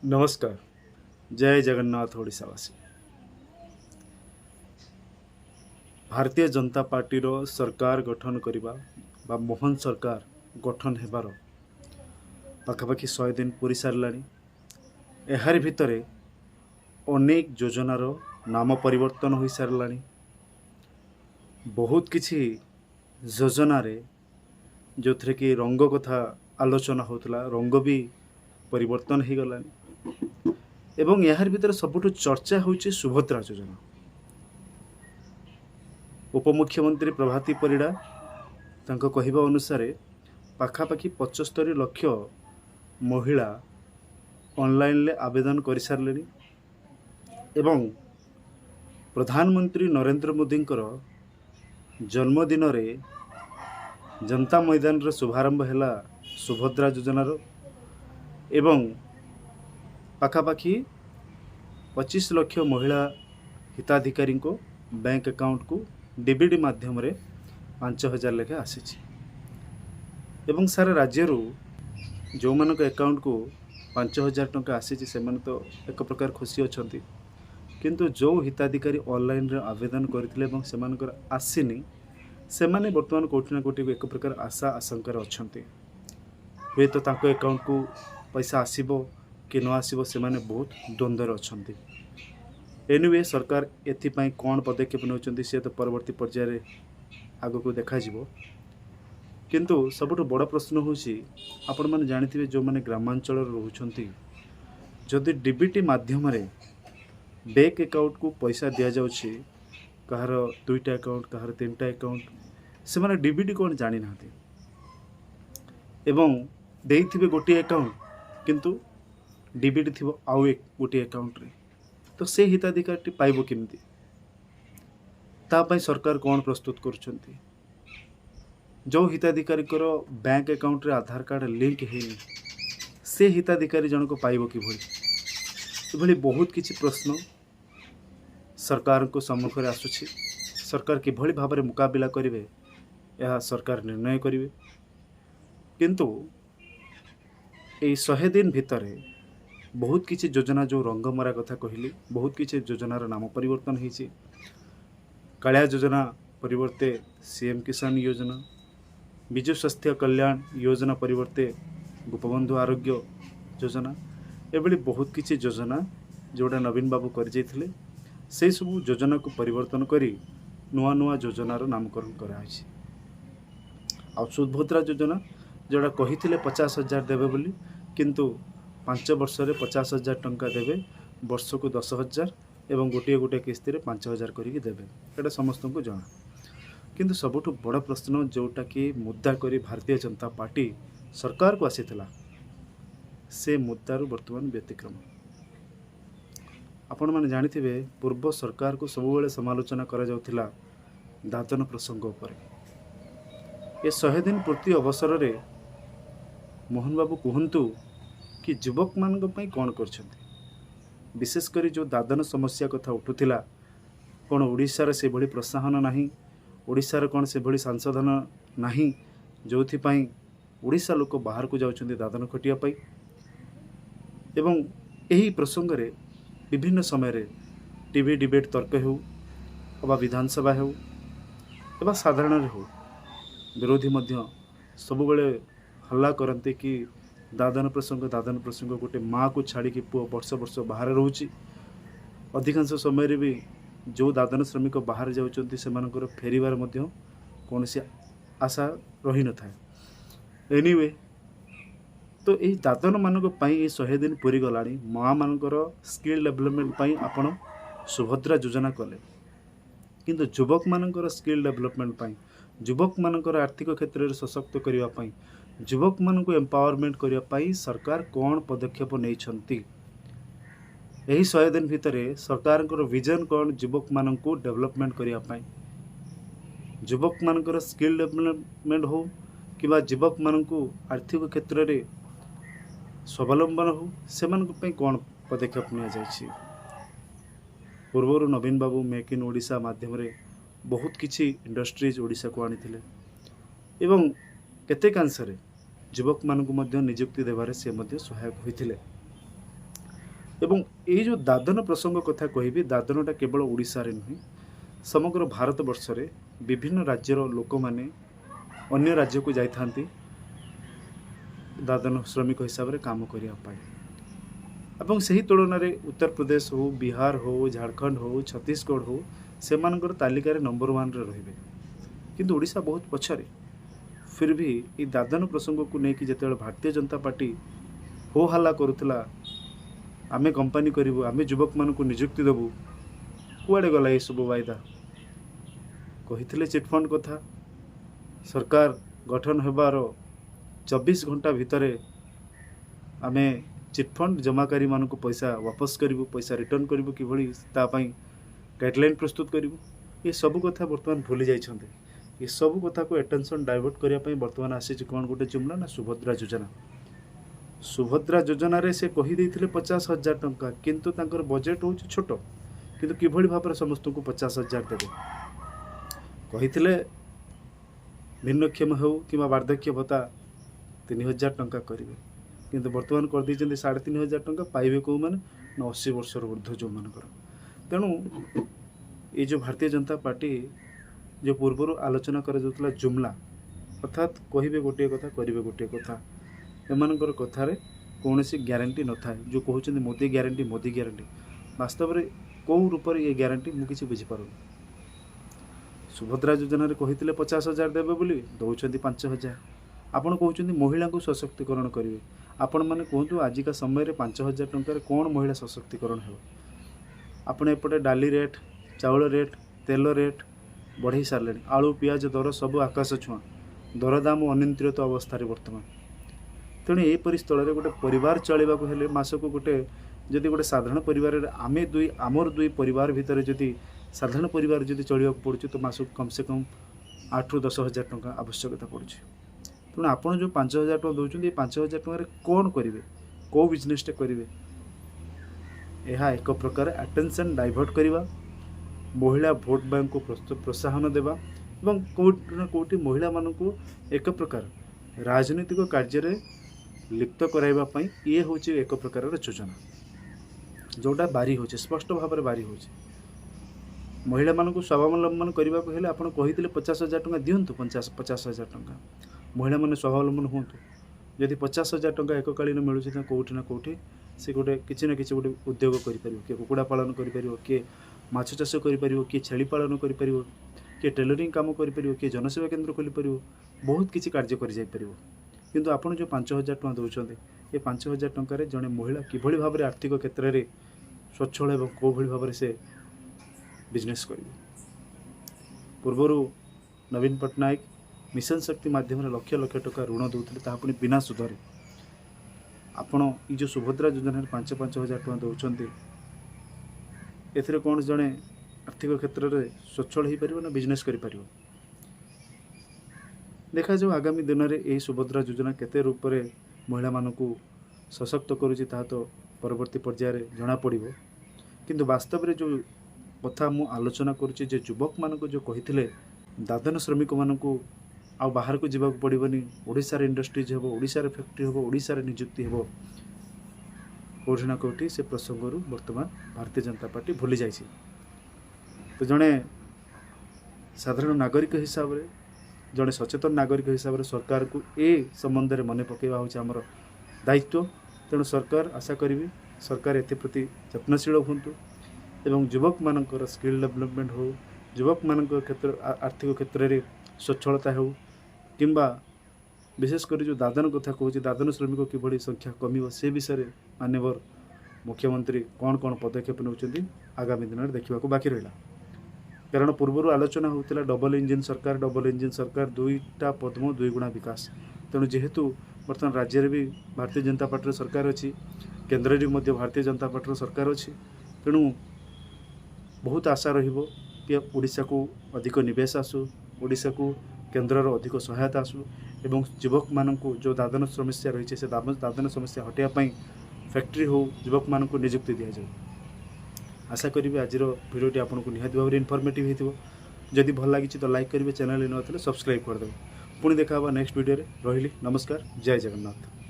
नमस्कार। जय जगन्नाथ ओडिशावासी। भारतीय जनता पार्टी रो सरकार गठन करबा बा मोहन सरकार गठन हेबार पाखापाखि 100 दिन पूरी सारलानी। एहार भितरे अनेक योजनार नाम परिवर्तन हो सारलानी। बहुत किछि योजना रे जो थे कि रंग कथा आलोचना होतला रंग भी परिवर्तन हो गलानी। एवं यार भितर सबुठु चर्चा होची सुभद्रा योजना। उपमुख्यमंत्री प्रभाती परिड़ा तांको कहिबा अनुसार पाखापाखि 75 लक्ष महिला ऑनलाइन ले आवेदन कर सारे एवं प्रधानमंत्री नरेंद्र मोदी जन्मदिन रे जनता मैदान रे शुभारंभ हैला सुभद्रा योजनार एवं पाखापाखि 25 लक्ष महिला हिताधिकारी को बैंक अकाउंट को डीबीडी माध्यम रे 5000 लेखा आसी एवं सारा राज्य जो मानक अकाउंट को 5000 टंका आसी से तो एक प्रकार खुशी अच्छा किंतु जो हिताधिकारी ऑनलाइन रे आवेदन करथिले से आसीनी से माने वर्तमान कोठी ना कोठी एक प्रकार आशा आशंकार अच्छे हुए तो तांको अकाउंट को पैसा आसीबो कि न आसीबो से माने बहुत द्वंद्वर अच्छा। एनिवे सरकार एथिपाई कौन पदक्षेप नौचंती से तो परवर्ती पर्यायर आग को देखा किंतु सबुठ बड़ प्रश्न होची आपण माने जानिथिबे जो माने ग्रामांचल रहउछंती जदि डीबीटी माध्यम रे बैंक अकाउंट को पैसा दिया जाउछि कहार 2टा अकाउंट कहार 3टा अकाउंट से माने डीबीटी कौन जानि नाथि एवं देइथिबे गोटे अकाउंट किंतु डीबीटी थिबो आउ एक गोटे अकाउंट रे तो से हिताधिकारी पाइबो केमती तापाई सरकार कौन प्रस्तुत करुछंती जो हिताधिकारी बैंक अकाउंट रे आधार कार्ड लिंक हेनी से हिताधिकारी जनक पाइबो कि भली बहुत किछि प्रश्न सरकार को सम्मुख रे आसुछि। सरकार किभली भाव में मुकाबिला करिवे यह सरकार निर्णय करिवे किंतु ए 100 दिन भितरे बहुत किछि योजना जो रंगमरा कथा कहली बहुत किछि योजनार नाम परिवर्तन होइछि। कालिया योजना परिवर्ते सीएम किसान योजना, विजु स्वास्थ्य कल्याण योजना परिवर्ते गोपबंधु आरोग्य योजना एभली बहुत किछि योजना जोड़ा नवीन बाबू कर जाइथिले से सब योजना को परिवर्तन करी नुआ नुआ योजनार नामकरण कराइछि। आ सुभद्रा योजना जोड़ा कहिथिले 50,000 देबे बोली किंतु 5 वर्ष रे 50,000 टंका देवे वर्ष को 10,000 एवं गोटे गोटे किस्ती रे 5,000 करिक देवे एटा समस्त को जाना। किंतु सबुठ बड़ प्रश्न जोटा कि मुद्दा करी भारतीय जनता पार्टी सरकार को आसीथिला से मुद्दारू वर्तमान व्यतिक्रम। आपण माने जानिथिबे पूर्व सरकार को सबुबेले समालोचना करा जाउथिला दादन प्रसंग उपरे। ये 100 दिन पूर्ति अवसर रे मोहन बाबू कहंतु कि युवक मान कौन कर विशेषकर जो दादन समस्या कथा उठुला कौन ओडिशार से भली प्रोत्साहन नहीं ओडिशार कौन से भली संशोधन नहीं जो ओडिशा लोक बाहर को जाउछन्ति दादन खटिया पाई एवं यही प्रसंग रे विभिन्न समय रे टीवी डिबेट तर्क हो अबा विधानसभा हो एबा साधारण रे हो विरोधी मध्य सबुबेले हल्ला करते कि दादन प्रसंग गोटे माँ को छाड़ी पुओ वर्ष वर्ष बाहर रोची अधिकांश समय रे भी जो दादन श्रमिक बाहर जाउछन्ति सेमानकर फेरिबार मध्य कौन सी आशा रही न थाए। एनीवे तो यही दादन मानक पई 100 दिन पूरी गलानी माँ मानकर स्किल डेवलपमेंट पई आपण सुभद्रा योजना कले किंतु युवक मानकर स्किल डेवलपमेंट पई युवक मानकर आर्थिक क्षेत्र में सशक्त करने पई युवक मानक एम्पावरमेंट करने पई सरकार कौन पदक्षेप नहीं छंती यही 100 दिन भितर सरकार विजन कौन युवक मानक डेवलपमेंट करने पई युवक मानकर स्किल डेवलपमेंट हो कि युवक मानक आर्थिक क्षेत्र में स्वावलंबन हो से कौन पदक्षेप नि जाइछि। पूर्वर नवीन बाबू मेक इन ओडिशा माध्यम रे बहुत किछि इंडस्ट्रीज ओडिशा को आनी एवं केतेकांश युवक मानक नियुक्ति देवारे से सहायक होइथिले ଏବଂ ଏଇ ଯେଉଁ ଦାଦନ ପ୍ରସଙ୍ଗ କଥା କହିବି, ଦାଦନଟା କେବଳ ଓଡ଼ିଶାରେ ନୁହେଁ, ସମଗ୍ର ଭାରତ ବର୍ଷରେ ବିଭିନ୍ନ ରାଜ୍ୟର ଲୋକମାନେ ଅନ୍ୟ ରାଜ୍ୟକୁ ଯାଇଥାନ୍ତି ଦାଦନ ଶ୍ରମିକ ହିସାବରେ କାମ କରିବା ପାଇଁ। ଏବଂ ସେହି ତୁଳନାରେ ଉତ୍ତରପ୍ରଦେଶ ହେଉ, ବିହାର ହେଉ, ଝାଡ଼ଖଣ୍ଡ ହେଉ, ଛତିଶଗଡ଼ ହେଉ, ସେମାନଙ୍କର ତାଲିକାରେ ନମ୍ବର 1ରେ ରହିବେ। କିନ୍ତୁ ଓଡ଼ିଶା ବହୁତ ପଛରେ। ଫିର୍ ବି ଏଇ ଦାଦନ ପ୍ରସଙ୍ଗକୁ ନେଇକି ଯେତେବେଳେ ଭାରତୀୟ ଜନତା ପାର୍ଟି ହୋ ହାଲ୍ଲା କରୁଥିଲା, ଆମେ କମ୍ପାନୀ କରିବୁ, ଆମେ ଯୁବକମାନଙ୍କୁ ନିଯୁକ୍ତି ଦେବୁ, କୁଆଡ଼େ ଗଲା ଏସବୁ ବାଇଦା? କହିଥିଲେ ଚିଟଫଣ୍ଡ କଥା, ସରକାର ଗଠନ ହେବାର 24 ଘଣ୍ଟା ଭିତରେ ଆମେ ଚିଟଫଣ୍ଡ ଜମାକାରୀମାନଙ୍କୁ ପଇସା वापस କରିବୁ, ପଇସା ରିଟର୍ଣ୍ଣ କରିବୁ, କିଭଳି ତା ପାଇଁ ଗାଇଡ଼ଲାଇନ୍ ପ୍ରସ୍ତୁତ କରିବୁ। ଏସବୁ କଥା ବର୍ତ୍ତମାନ ଭୁଲି ଯାଇଛନ୍ତି। ଏସବୁ କଥାକୁ ଆଟେନସନ୍ ଡାଇଭର୍ଟ କରିବା ପାଇଁ ବର୍ତ୍ତମାନ ଆସିଛି କ'ଣ ଗୋଟେ ଜୁମଲା ନା ସୁଭଦ୍ରା ଯୋଜନା। ସୁଭଦ୍ରା ଯୋଜନାରେ ସେ କହିଦେଇଥିଲେ 50,000 ଟଙ୍କା, କିନ୍ତୁ ତାଙ୍କର ବଜେଟ୍ ହେଉଛି ଛୋଟ, କିନ୍ତୁ କିଭଳି ଭାବରେ ସମସ୍ତଙ୍କୁ 50,000 ଦେବେ। କହିଥିଲେ ଭିନ୍ନକ୍ଷମ ହେଉ କିମ୍ବା ବାର୍ଦ୍ଧକ୍ୟ ଭତ୍ତା 3,000 ଟଙ୍କା କରିବେ, କିନ୍ତୁ ବର୍ତ୍ତମାନ କରିଦେଇଛନ୍ତି 3,500 ଟଙ୍କା। ପାଇବେ କେଉଁମାନେ ନା 80 ବର୍ଷର ଉର୍ଦ୍ଧ୍ୱ ଯେଉଁମାନଙ୍କର। ତେଣୁ ये जो भारतीय जनता पार्टी जो पूर्वर आलोचना कराଯାଉଥିଲା जुमला, अर्थात कहे गोटे कथा करेंगे गोटे कथा, एमानकर कथार कौन ग्यारंटी न था। जो कहते मोदी ग्यारंटी, मोदी ग्यारंटी, वास्तव में कौ रूप ये ग्यारंटी मुझे बुझीपार। सुभद्रा योजना कहते 50,000 देवे बोली, दौरान 5,000। आपड़ कहते महिला को सशक्तिकरण करेंगे, आपण मैंने कहतु आजिका समय 5,000 टंकार कौन महिला सशक्तिकरण हो। आपड़ एपटे डाली रेट, चाउल रेट, तेल रेट बढ़ई सारे, आलू पियाज दर सब आकाश छुआ, दरदाम अनियंत्रित अवस्था बर्तमान। तेणु यहीपरि स्थल में गोटे परिवार चलवाक हेले मासक गोटे जदि गोटे साधारण परिवार आमर दुई परिवार भितर जदि साधारण परिवार जदि चलवाक पड़ुଛି तो मासक कम से कम 8 ରୁ 10,000 टंका आवश्यकता पड़ुଛି। तेणु आपड़ जो 5,000 टंका दौरान, ये 5,000 टंकार कौन करेंगे, कौ बिजनेसटे करेंगे? यह एक प्रकार अटेंशन डाइवर्ट करवा, महिला भोट बैंक को प्रोत्साहन देवा और कौटि ना कौटि महिला मानू एक प्रकार राजनीतिक कार्य लिप्त कराइबा ये हूँ एक प्रकार योजना जोटा बारी हो स्पष्ट भाव में बारी हो। महिला मानू स्वावलम्बन करने को हेले आपड़ कहते 50,000 टंका दिंतु, 50,000 टंका महिला मैंने स्वावलम्बन हूँ। जदि 50,000 टंका एककालीन मिलूँ तो कौटि ना कौटि से गोटे किसी ना किसी गोटे उद्योग कर, किए कुकुड़ा पालन कर, किए माछ चाष कर, किए छेली पालन कर, किए टेलरिंग काम कर, किए जनसेवा केन्द्र खोल पार, बहुत किसी कार्य कर जापर। किंतु आपड़ जो 5,000 टंका दौरान, ये 5,000 टंकार जड़े महिला किभली भाव में आर्थिक क्षेत्र में स्वच्छल और कौभली भाव से बिजनेस कर। पूर्वर नवीन पट्टनायक मिशन शक्ति माध्यम लक्ष लक्ष टका ऋण दौते, तापुणी बिना सुधरे। आपण ये जो सुभद्रा योजना 5,000 टका दौरान, एथिरे कौन जड़े आर्थिक क्षेत्र में स्वच्छल हो पार ना बिजनेस कर। देखा जाऊ आगामी दिन में यही सुभद्रा योजना केते रूप में महिला मानू सशक्त करुँची ता तो परवर्ती पर्यायर जना पड़ो। किंतु वास्तव में जो कथा मु आलोचना करुँची, युवक मानक जो कही दादन श्रमिक मानू आ बाहर को जीवाक पड़ोनी, ओडिशार इंडस्ट्रीज हे, ओडिशार फैक्ट्री हे, ओडिशार निजुक्ति हे, कौटि ना कौटि से प्रसंग वर्तमान भारतीय जनता पार्टी भूली जाइए। तो जड़े साधारण नागरिक हिसाब से, जड़े सचेतन नागरिक हिसाब से सरकार को ए संबंध में मन पकेवा हूँ आमर दायित्व। तेणु सरकार आशा करी सरकार एप्रति यत्नशील हूँ एवं युवक मानकर स्किल डेवलपमेंट हो, युवक मान क्षेत्र आर्थिक क्षेत्र में स्वच्छलता हो, किंबा विशेषकर जो दादन कथा कहूँ, दादन श्रमिक किभली संख्या कमिव से विषय में माननीय मुख्यमंत्री कौन कौन पदक्षेप नौकरी आगामी दिन में देखा बाकी रहा। कारण पूर्वर आलोचना होता डबल इंजिन सरकार, डबल इंजिन सरकार, दुईटा पद्म दुई गुणा विकास। तेणु जेहेतु बर्तमान राज्य में भी भारतीय जनता पार्टी सरकार अच्छी, केन्द्र में भारतीय जनता पार्टी सरकार अच्छी, तेणु बहुत आशा रहिबो कि ओडिशा को अधिक निवेश आसू, ओडिशा को केन्द्रर अधिक सहायता आसू एवं युवक मानू जो दादन समस्या रही से दादन समस्या हटाइवाई फैक्ट्री हो, युवक मानू निजुक्ति दि जाए। आशा करी आज भिडियोटी आपको निहाती भाव में इनफर्मेटिव हो। जदि भल लगी तो लाइक करेंगे, चैनल न सब्सक्राइब करदे। पुणी देखा नेक्स्ट वीडियो रे। रही नमस्कार, जय जगन्नाथ।